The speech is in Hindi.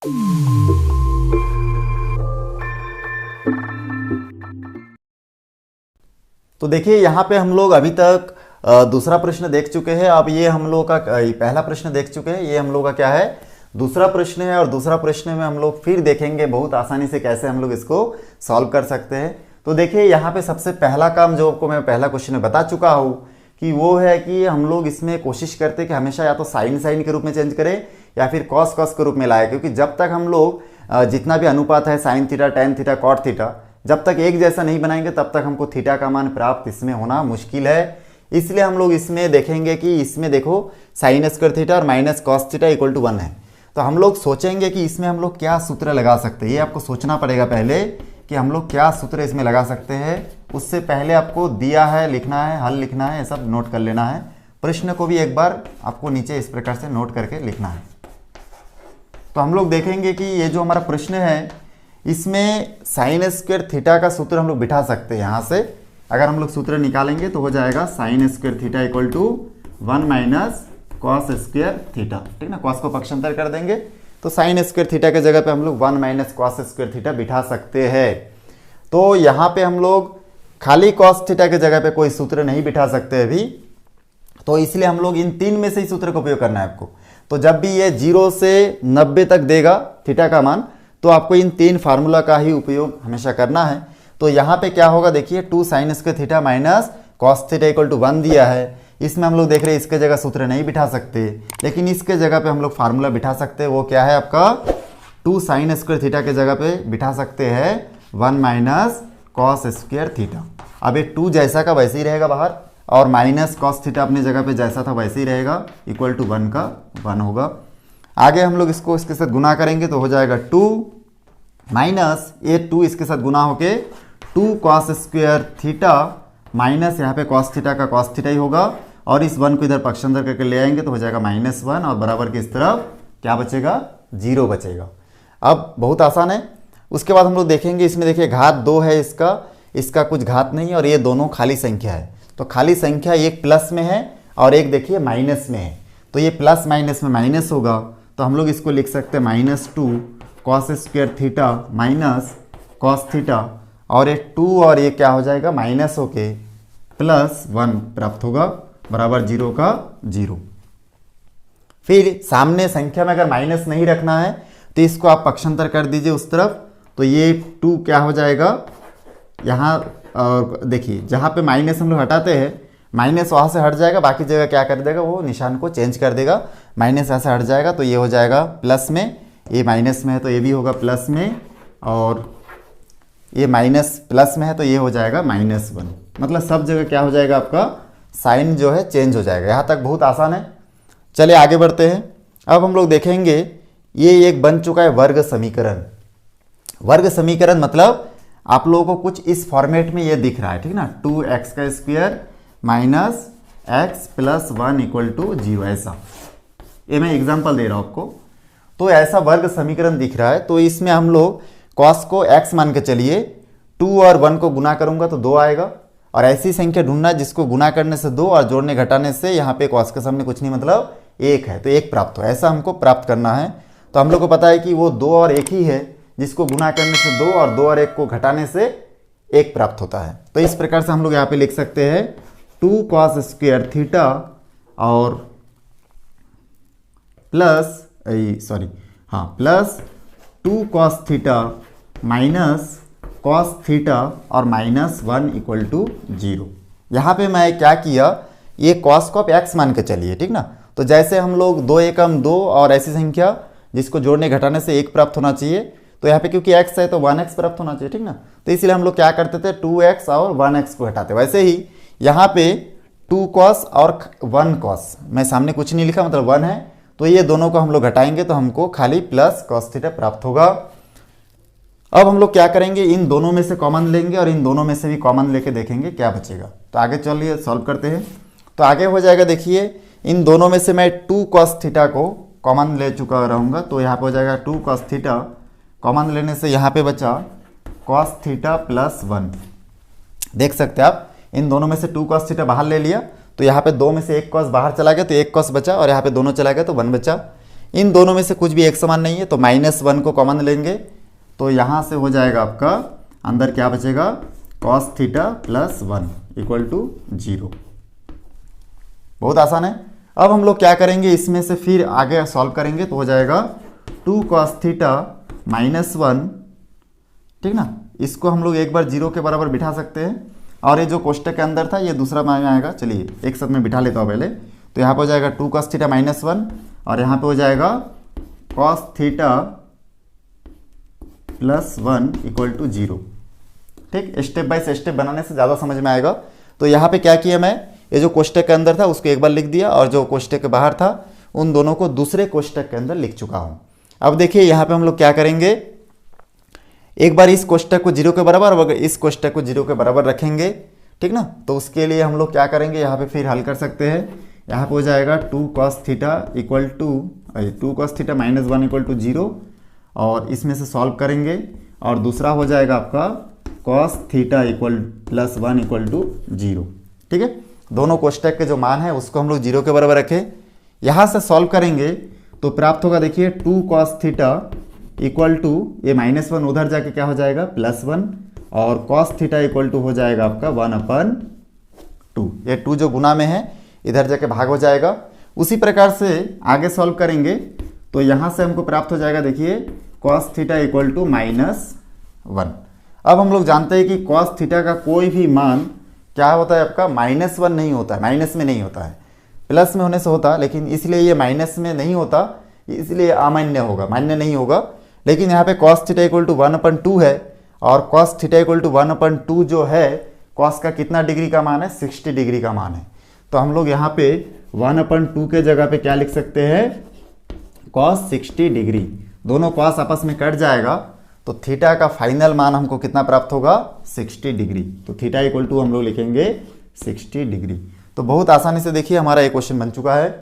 तो देखिए यहाँ पे हम लोग अभी तक दूसरा प्रश्न देख चुके हैं। अब ये हम लोग का पहला प्रश्न देख चुके हैं, ये हम लोग का क्या है, दूसरा प्रश्न है। और दूसरा प्रश्न में हम लोग फिर देखेंगे बहुत आसानी से कैसे हम लोग इसको सॉल्व कर सकते हैं। तो देखिए यहाँ पे सबसे पहला काम जो आपको मैं पहला क्वेश्चन में बता चुका हूँ कि वो है कि हम लोग इसमें कोशिश करते हैं कि हमेशा या तो साइन साइन के रूप में चेंज करें या फिर कॉस कॉस के रूप में लाए, क्योंकि जब तक हम लोग जितना भी अनुपात है sine theta, tan theta, cot theta, जब तक एक जैसा नहीं बनाएंगे तब तक हमको थीटा का मान प्राप्त इसमें होना मुश्किल है। इसलिए हम लोग इसमें देखेंगे कि इसमें देखो साइन स्क्वायर थीटा और minus cos theta equal to 1 है। तो हम लोग सोचेंगे कि इसमें हम लोग क्या सूत्र लगा सकते हैं। ये आपको सोचना पड़ेगा पहले कि हम लोग क्या सूत्र इसमें लगा सकते हैं। उससे पहले आपको दिया है लिखना है, हल लिखना है, ये सब नोट कर लेना है। प्रश्न को भी एक बार आपको नीचे इस प्रकार से नोट करके लिखना है। तो हम लोग देखेंगे कि ये जो हमारा प्रश्न है इसमें साइन स्क्वायर थीटा का सूत्र हम लोग बिठा सकते हैं। यहाँ से अगर हम लोग सूत्र निकालेंगे तो हो जाएगा sine square theta equal to 1 minus cos square theta, ठीक ना। कॉस को पक्षांतर कर देंगे तो साइन स्क्वायर थीटा के जगह पे हम लोग 1 माइनस कॉस स्क्वायर थीटा बिठा सकते हैं। तो यहाँ पे हम लोग खाली कॉस थीटा के जगह पे कोई सूत्र नहीं बिठा सकते अभी, तो इसलिए हम लोग इन तीन में से ही सूत्र का उपयोग करना है आपको। तो जब भी ये 0 से 90 तक देगा थीटा का मान, तो आपको इन तीन फार्मूला का ही उपयोग हमेशा करना है। तो यहाँ पे क्या होगा देखिए, 2 sine square theta minus cos theta equal to 1 दिया है। इसमें हम लोग देख रहे हैं इसके जगह सूत्र नहीं बिठा सकते, लेकिन इसके जगह पे हम लोग फार्मूला बिठा सकते हैं। वो क्या है आपका, 2 साइन स्क्वायर थीटा के जगह पे बिठा सकते हैं 1 माइनस कॉस स्क्वायर थीटा। अब ये 2 जैसा का वैसे ही रहेगा बाहर, और माइनस कॉस थीटा अपनी जगह पे जैसा था वैसे ही रहेगा, इक्वल टू 1 का 1 होगा। आगे हम लोग इसको इसके साथ गुना करेंगे तो हो जाएगा 2 माइनस ये 2 इसके साथ गुना होके 2 कॉस स्क्वायर थीटा माइनस यहाँ पे कॉस थीटा का कॉस थीटा ही होगा, और इस 1 को इधर पक्षांतर करके ले आएंगे तो हो जाएगा -1, और बराबर के इस तरफ क्या बचेगा, 0 बचेगा। अब बहुत आसान है। उसके बाद हम लोग देखेंगे इसमें देखिए घात 2 है, इसका कुछ घात नहीं है, और ये दोनों खाली संख्या है। तो खाली संख्या एक प्लस में है और एक देखिए माइनस में है, तो ये प्लस माइनस में माइनस होगा। तो हम लोग इसको लिख सकते हैं -2 cos square theta minus cos theta, और ये 2 और ये क्या हो जाएगा माइनस होके +1 प्राप्त होगा, बराबर 0 का 0। फिर सामने संख्या में अगर माइनस नहीं रखना है तो इसको आप पक्षांतर कर दीजिए उस तरफ, तो ये 2 क्या हो जाएगा यहाँ, और देखिए जहाँ पे माइनस हम लोग हटाते हैं माइनस वहाँ से हट जाएगा, बाकी जगह क्या कर देगा वो निशान को चेंज कर देगा, माइनस यहाँ से हट जाएगा तो ये हो जाएगा प्लस में, ये माइनस में है तो ये भी होगा प्लस में, और ये माइनस प्लस में है तो ये हो जाएगा -1। मतलब सब जगह क्या हो जाएगा आपका साइन जो है चेंज हो जाएगा। यहाँ तक बहुत आसान है। चलिए आगे बढ़ते हैं। अब हम लोग देखेंगे ये एक बन चुका है वर्ग समीकरण। वर्ग समीकरण मतलब आप लोगों को कुछ इस फॉर्मेट में ये दिख रहा है, ठीक ना, 2x का square minus x plus 1 equal to 0, ऐसा। ये मैं एग्जांपल दे रहा हूँ आपको। तो ऐसा वर्ग समीकरण दिख रहा है, तो इसमें हम लोग cos को x मान के चलिए, 2 और 1 को गुना करूंगा तो 2 आएगा, और ऐसी संख्या ढूंढना जिसको गुना करने से 2 और जोड़ने घटाने से यहाँ पे cos के सामने कुछ नहीं मतलब 1 है, तो 1 प्राप्त हो, ऐसा हमको प्राप्त करना है। तो हम लोग को पता है कि वो 2 और 1 ही है, जिसको गुना करने से 2 और 2 और 1 को घटाने से 1 प्राप्त होता है। तो इस प्रकार से हम लोग यहाँ पे लिख सकते हैं 2 कॉस स्क्वायर थीटा और plus 2 cos theta minus cos theta और -1 इक्वल टू 0। यहाँ पे मैं क्या किया, ये कॉस को आप x मान के चलिए, ठीक ना। तो जैसे हम लोग 2 एकम 2 और ऐसी संख्या जिसको जोड़ने घटाने से 1 प्राप्त होना चाहिए, तो यहाँ पे क्योंकि x है तो 1x प्राप्त होना चाहिए, ठीक ना। तो इसलिए हम लोग क्या करते थे 2x और 1x को हटाते। वैसे ही यहाँ पे 2 कॉस और 1 कॉस, मैं सामने कुछ नहीं लिखा मतलब 1 है, तो ये दोनों को हम लोग घटाएंगे तो हमको खाली प्लस कॉस थीटा प्राप्त होगा। अब हम लोग क्या करेंगे, इन दोनों में से कॉमन लेंगे और इन दोनों में से भी कॉमन लेके देखेंगे क्या बचेगा। तो आगे चलिए सॉल्व करते हैं। तो आगे हो जाएगा देखिए, इन दोनों में से मैं 2 कॉस थीटा को कॉमन ले चुका रहूँगा, तो यहाँ पे हो जाएगा 2 कॉस थीटा, कॉमन लेने से यहाँ पे बचा कॉस थीटा प्लस 1। देख सकते हैं आप, इन दोनों में से 2 कॉस थीटा बाहर ले लिया, तो यहाँ पे 2 में से 1 कॉस बाहर चला गया तो 1 कॉस बचा, और यहाँ पे दोनों चला गया तो 1 बचा। इन दोनों में से कुछ भी एक समान नहीं है, तो -1 को कॉमन लेंगे, तो यहाँ से हो जाएगा आपका अंदर क्या बचेगा, cos theta plus 1 equal to 0। बहुत आसान है। अब हम लोग क्या करेंगे, इसमें से फिर आगे सॉल्व करेंगे, तो हो जाएगा 2 cos थीटा माइनस 1, ठीक ना। इसको हम लोग एक बार 0 के बराबर बिठा सकते हैं, और ये जो कोष्टक के अंदर था ये दूसरा मान में आएगा। चलिए एक साथ में बिठा लेता हूँ पहले। तो यहाँ पे हो जाएगा 2 cos थीटा माइनस 1, और यहाँ पे हो जाएगा cos theta plus 1 equal to 0। ठीक, स्टेप बाय स्टेप बनाने से ज़्यादा समझ में आएगा। तो यहाँ पे क्या किया, मैं ये जो कोष्टक के अंदर था उसको एक बार लिख दिया, और जो कोष्टक के बाहर था उन दोनों को दूसरे कोष्टक के अंदर लिख चुका हूँ। अब देखिए यहाँ पे हम लोग क्या करेंगे, एक बार इस कोष्टक को 0 के बराबर और इस कोष्टक को 0 के बराबर रखेंगे, ठीक ना। तो उसके लिए हम लोग क्या करेंगे, यहाँ पे फिर हल कर सकते हैं। यहाँ पे हो जाएगा 2 cos theta equal to 2 cos theta minus 1 equal to 0, और इसमें से सॉल्व करेंगे, और दूसरा हो जाएगा आपका cos theta equal plus 1 equal to 0। ठीक है, दोनों कोष्टक के जो मान है उसको हम लोग 0 के बराबर रखें। यहाँ से सॉल्व करेंगे तो प्राप्त होगा, देखिए 2 cos थीटा इक्वल टू ये -1 उधर जाके क्या हो जाएगा +1, और cos थीटा इक्वल टू हो जाएगा आपका 1/2। ये 2 जो गुना में है इधर जाके भाग हो जाएगा। उसी प्रकार से आगे सॉल्व करेंगे तो यहाँ से हमको प्राप्त हो जाएगा, देखिए cos थीटा इक्वल टू -1। अब हम लोग जानते हैं कि cos थीटा का कोई भी मान क्या होता है आपका, -1 नहीं होता है, माइनस में नहीं होता है, प्लस में होने से होता, लेकिन इसलिए ये माइनस में नहीं होता, इसलिए अमान्य होगा, मान्य नहीं होगा। लेकिन यहाँ पे cos थीटा इक्वल टू 1/2 है, और cos थीटा इक्वल टू 1/2 जो है cos का कितना डिग्री का मान है, 60 डिग्री का मान है। तो हम लोग यहाँ पे 1/2 के जगह पे क्या लिख सकते हैं, cos 60 डिग्री। दोनों cos आपस में कट जाएगा, तो थीटा का फाइनल मान हमको कितना प्राप्त होगा, 60 डिग्री। तो थीटा इक्वल टू हम लोग लिखेंगे 60 डिग्री। तो बहुत आसानी से देखिए हमारा एक क्वेश्चन बन चुका है।